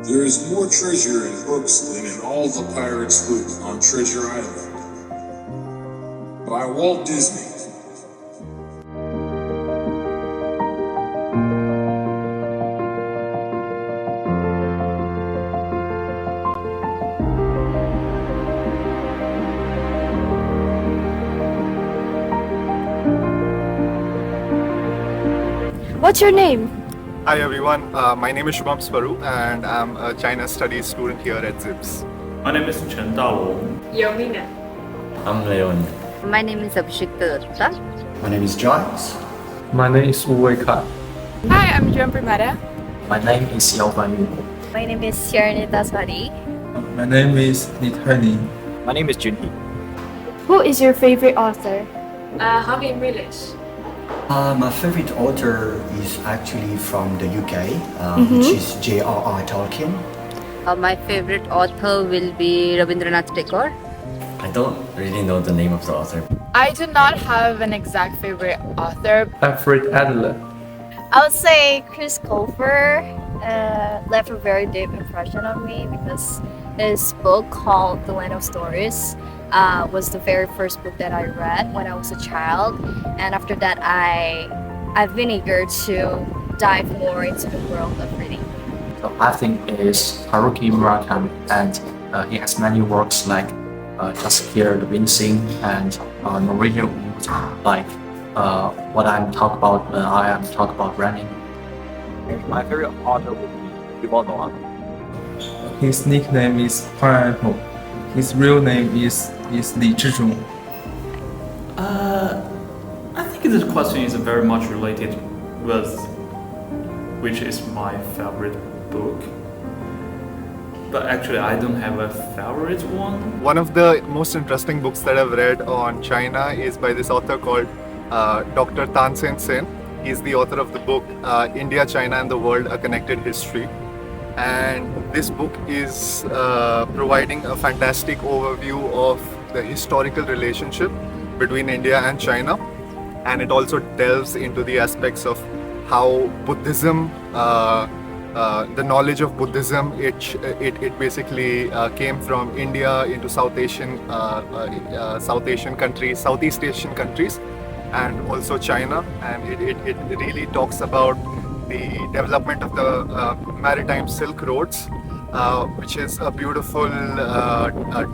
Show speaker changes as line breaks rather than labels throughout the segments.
There is more treasure in books than in all the pirates' loot on Treasure Island. By Walt Disney.
What's your name?
Hi everyone, my name is Shubham Swaroop and I'm a China Studies student here at ZIBS.
My name is Chen Dalong.
Yomina.
I'm Leon.
My name is Abhishek Datta.
My name is Giles.
My name is Wu Wei Kai.
Hi, I'm Juan Primera.
My name is Yao Ban Yu.
My name is Sharon Taswari.
My name is Li Tani.
My name is Junhee.
Who is your favorite author?
Javi Miles.
My favorite author is actually from the UK, which is J.R.R. Tolkien.
My favorite author will be Rabindranath Tagore.
I don't really know the name of the author.
I do not have an exact favorite author.
Alfred Adler.
I would say Chris Colfer left a very deep impression on me because his book called The Land of Stories was the very first book that I read when I was a child, and after that I've been eager to dive more into the world of reading.
So I think is Haruki Murakami, and he has many works like Just Here, The Wincing, and Norwegian Wood, like what I'm talking about when I am talking about running.
My favorite author would be Yuval Noah.
His nickname is Pineapple. His real name is Li Zhizhong.
I think this question is very much related with which is my favorite book. But actually, I don't have a favorite one.
One of the most interesting books that I've read on China is by this author called Dr. Tan Sen. He's the author of the book India, China and the World, A Connected History. And this book is providing a fantastic overview of the historical relationship between India and China, and it also delves into the aspects of how Buddhism, the knowledge of Buddhism, it basically came from India into South Asian countries, Southeast Asian countries, and also China, and it really talks about the development of the maritime Silk Roads, which is a beautiful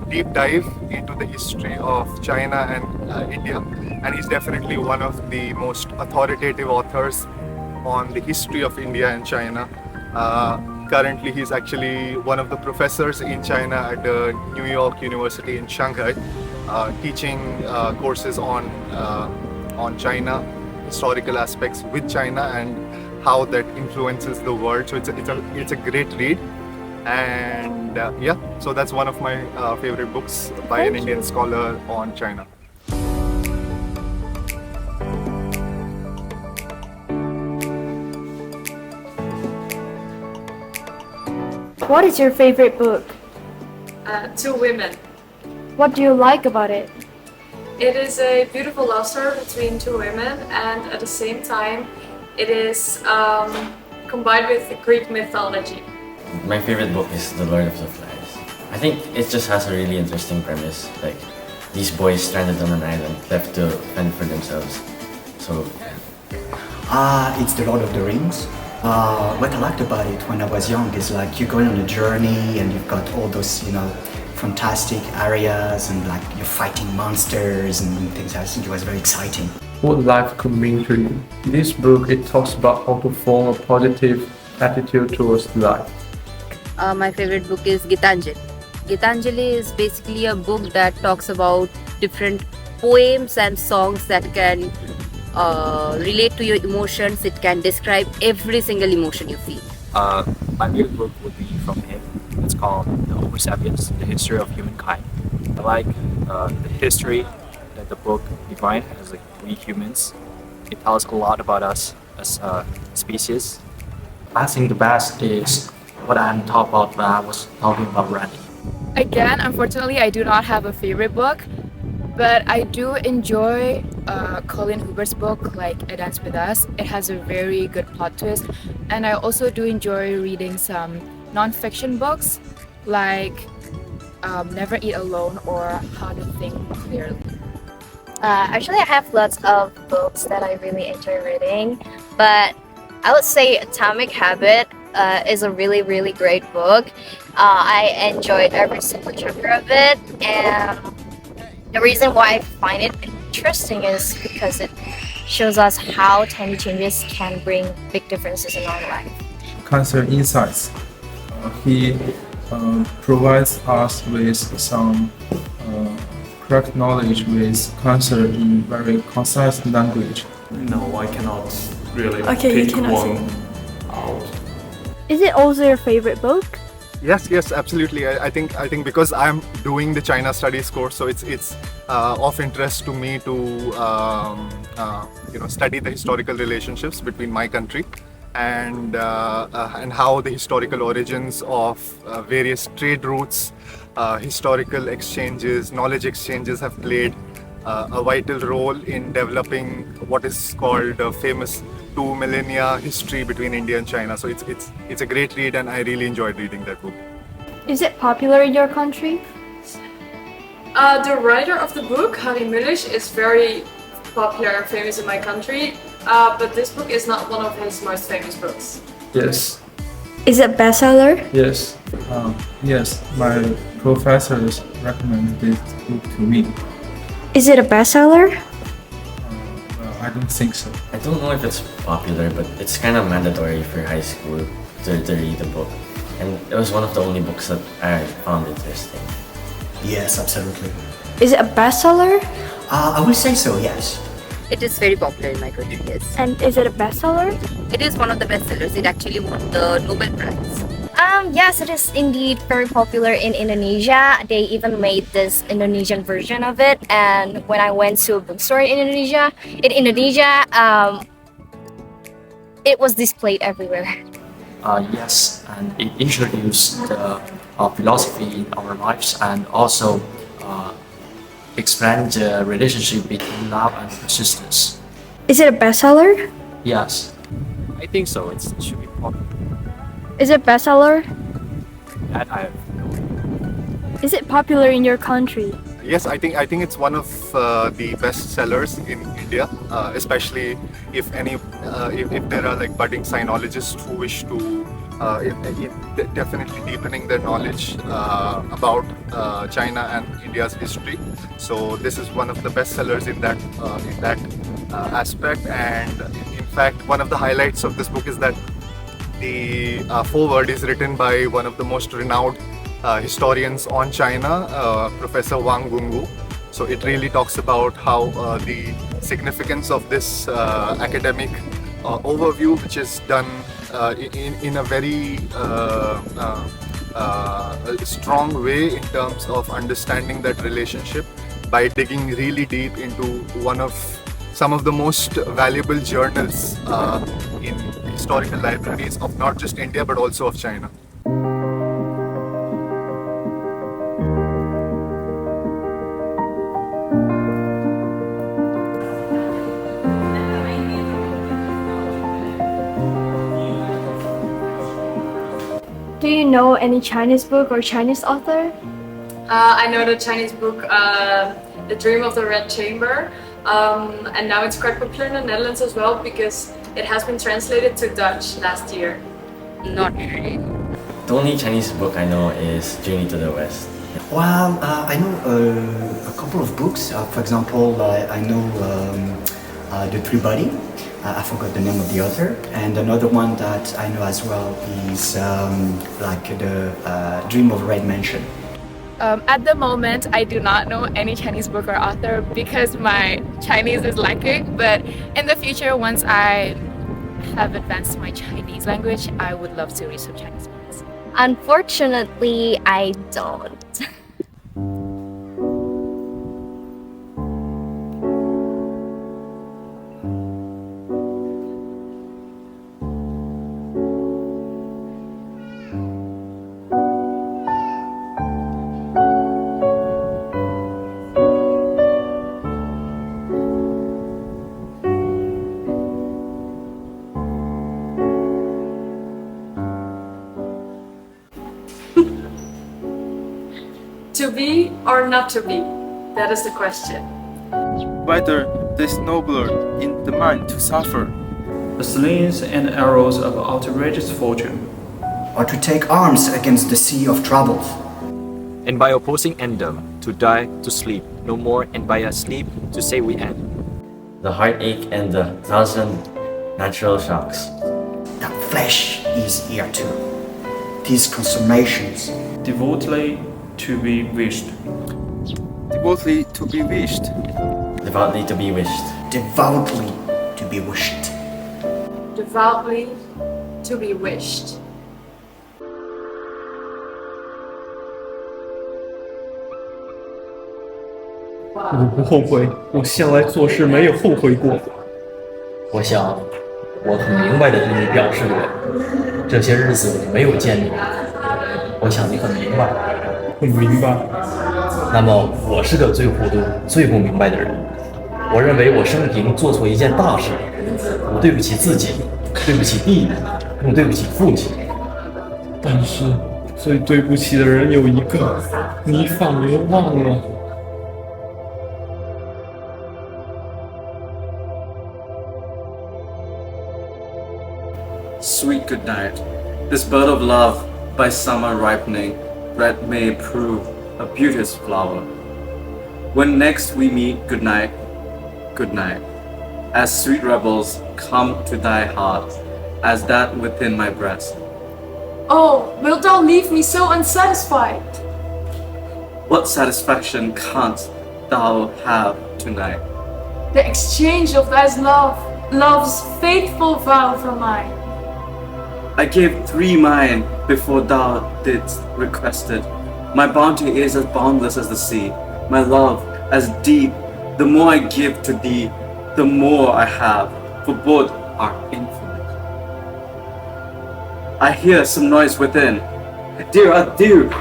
deep dive into the history of China and India. And he's definitely one of the most authoritative authors on the history of India and China. Currently, he's actually one of the professors in China at the New York University in Shanghai, teaching courses on China, historical aspects with China, and how that influences the world. So it's a great read, and yeah, so that's one of my favorite books by an Indian scholar on China.
What is your favorite book?
Two Women.
What do you like about it?
It is a beautiful love story between two women, and at the same time, it is combined with Greek mythology.
My favorite book is The Lord of the Flies. I think it just has a really interesting premise, like these boys stranded on an island, left to fend for themselves. So
It's The Lord of the Rings. What I liked about it when I was young is like you're going on a journey and you've got all those, fantastic areas and like you're fighting monsters and things. I think it was very exciting.
What life could mean to you. In this book, it talks about how to form a positive attitude towards life.
My favorite book is Gitanjali. Gitanjali is basically a book that talks about different poems and songs that can relate to your emotions. It can describe every single emotion you feel.
my favorite book would be from him. It's called The Homo Sapiens, The History of Humankind. I like the history that the book defines as like we humans. It tells a lot about us as a species.
I think the best is what I'm talking about when I was talking about running.
Again, unfortunately, I do not have a favorite book, but I do enjoy Colin Hoover's book, like A Dance With Us. It has a very good plot twist, and I also do enjoy reading some
non-fiction books like Never Eat Alone or How to Think Clearly.
Actually, I have lots of books that I really enjoy reading, but I would say Atomic Habit is a really, really great book. I enjoyed every single chapter of it, and the reason why I find it interesting is because it shows us how tiny changes can bring big differences in our life.
Cancer insights. He provides us with some correct knowledge with cancer in very concise language.
No, I cannot really
Okay, you
pick
cannot
one out.
Is it also your favorite book?
Yes, absolutely. I think because I'm doing the China Studies course, so it's of interest to me to study the historical relationships between my country and how the historical origins of various trade routes, historical exchanges, knowledge exchanges have played a vital role in developing what is called a famous 2 millennia history between India and China. So it's a great read, and I really enjoyed reading that book.
Is it popular in your country?
The writer of the book, Harry Mulisch, is very popular and famous in my country, but this book is not one of his most famous books.
Yes,
Is it bestseller?
yes, yes. My professors recommend this book to me.
Is it a bestseller?
Well, I don't think so.
I don't know if it's popular, but it's kind of mandatory for high school to read the book. And it was one of the only books that I found interesting.
Yes, absolutely.
Is it a bestseller?
I would say so, yes.
It is very popular in my country, yes.
And is it a bestseller?
It is one of the bestsellers. It actually won the Nobel Prize.
Yes, it is indeed very popular in Indonesia. They even made this Indonesian version of it. And when I went to a bookstore in Indonesia, it was displayed everywhere.
Yes, and it introduced the philosophy in our lives and also explained the relationship between love and persistence.
Is it a bestseller?
Yes,
I think so. It should be popular.
Is it bestseller?
That I have no idea.
Is it popular in your country?
Yes, I think it's one of the best sellers in India, especially if there are like budding sinologists who wish to definitely deepening their knowledge about China and India's history. So this is one of the best sellers in that aspect. And in fact, one of the highlights of this book is that the foreword is written by one of the most renowned historians on China, Professor Wang Gunggu. So it really talks about how the significance of this academic overview, which is done in a very strong way in terms of understanding that relationship by digging really deep into some of the most valuable journals in historical libraries of not just India but also of China.
Do you know any Chinese book or Chinese author?
I know the Chinese book, The Dream of the Red Chamber, and now it's quite popular in the Netherlands as well because it has been translated to Dutch last year.
Not really.
The only Chinese book I know is Journey to the West.
Well, I know a couple of books. For example, I know The Three Body. I forgot the name of the author. And another one that I know as well is like the Dream of Red Mansion.
At the moment, I do not know any Chinese book or author because my Chinese is lacking. But in the future, once I have advanced my Chinese language, I would love to read some Chinese books.
Unfortunately, I don't.
be or not to be? That is the question.
Whether there's nobler in the mind to suffer,
The slings and arrows of outrageous fortune.
or to take arms against the sea of troubles.
And by opposing end them, to die, to sleep, no more, and by a sleep, to say we end.
The heartache and the thousand natural shocks.
That flesh is here too. These consummations,
Devotedly to be wished.
devotedly to be wished.
Devoutly to be wished.
devoutly to be wished.
Devoutly to be wished.
我不后悔，我向来做事没有后悔过。
我想，我很明白地对你表示过，这些日子没有见你，我想你很明白。
很明白。
那么，我是个最糊涂、最不明白的人。我认为我生平做错一件大事，我对不起自己，对不起弟弟，更对不起父亲。
但是最对不起的人有一个，你反而忘了。
Sweet good night. This bud of love, by summer ripening, red may prove a beauteous flower. When next we meet, good night, good night. As sweet rebels come to thy heart, as that within my breast.
Oh, wilt thou leave me so unsatisfied?
What satisfaction canst thou have tonight?
The exchange of thy love, love's faithful vow for mine.
I gave 3 mine before thou didst request it. My bounty is as boundless as the sea, my love as deep. The more I give to thee, the more I have, for both are infinite. I hear some noise within. Dear adieu!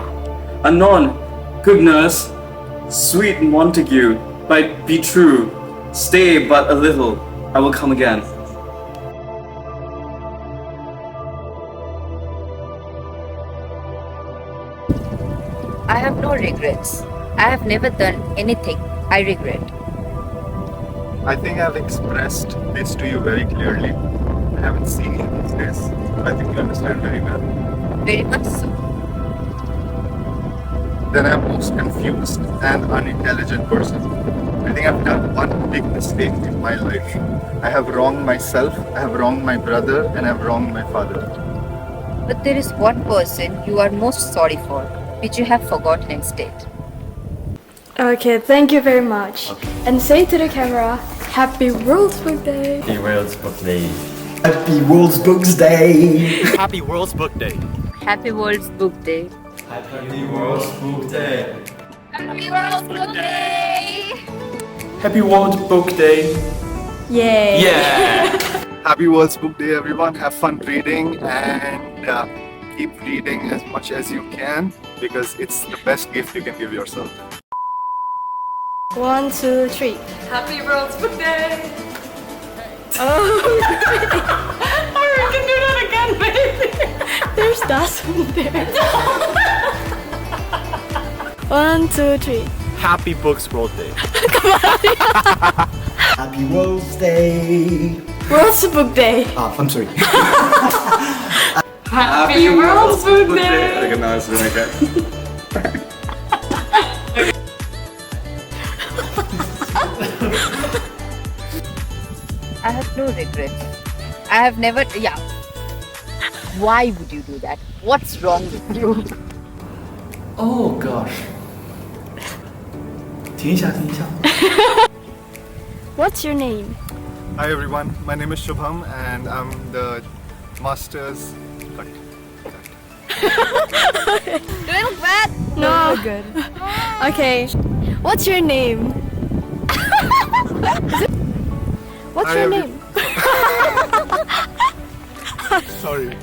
Anon, good nurse, sweet Montague, be true, stay but a little, I will come again.
I have no regrets. I have never done anything I regret.
I think I've expressed this to you very clearly. I haven't seen you these days. I think you understand very well.
Very much so.
Then I'm most confused and unintelligent person. I think I've done one big mistake in my life. I have wronged myself, I have wronged my brother, and I have wronged my father.
But there is one person you are most sorry for, which you have forgotten instead.
Okay, thank you very much. And say to the camera, Happy World Book Day!
Happy World Book Day!
Happy World Books Day!
Happy World Book Day!
Happy World Book Day!
Happy World Book Day!
Happy World Book Day!
Happy World Book Day!
Yay!
Yeah!
Happy World Book Day, everyone. Have fun reading and keep reading as much as you can because it's the best gift you can give yourself.
1, 2, 3.
Happy World Book Day!
Oh,
Or we can do that again, baby!
there's Dasun there. 1, 2, 3.
Happy Books World Day!
Happy World Day!
World's Book Day.
I'm sorry.
Happy World Book Day!
Okay, now it's really good.
I have no regrets. I have never. Yeah. Why would you do that? What's wrong with you?
Oh gosh. 停一下，停一下。
What's your name?
Hi everyone, my name is Shubham and I'm the master's.
Do I look bad?
No. Good. Okay. What's your name? What's your name?
Sorry.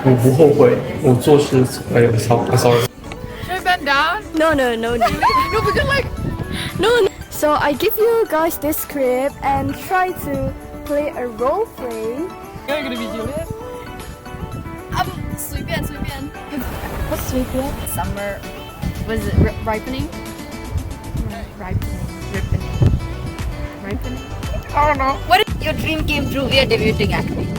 我不后悔，我做事哎呀，sorry。
Should I bend down?
No, no, no, no.
No, because like.
No, no. So I give you guys this script and try to play a role play.
You're gonna be Juliet?
随便。
What's with that?
Summer Was it ripening? Ripening. I don't know. What if your dream came true? We are debuting acting.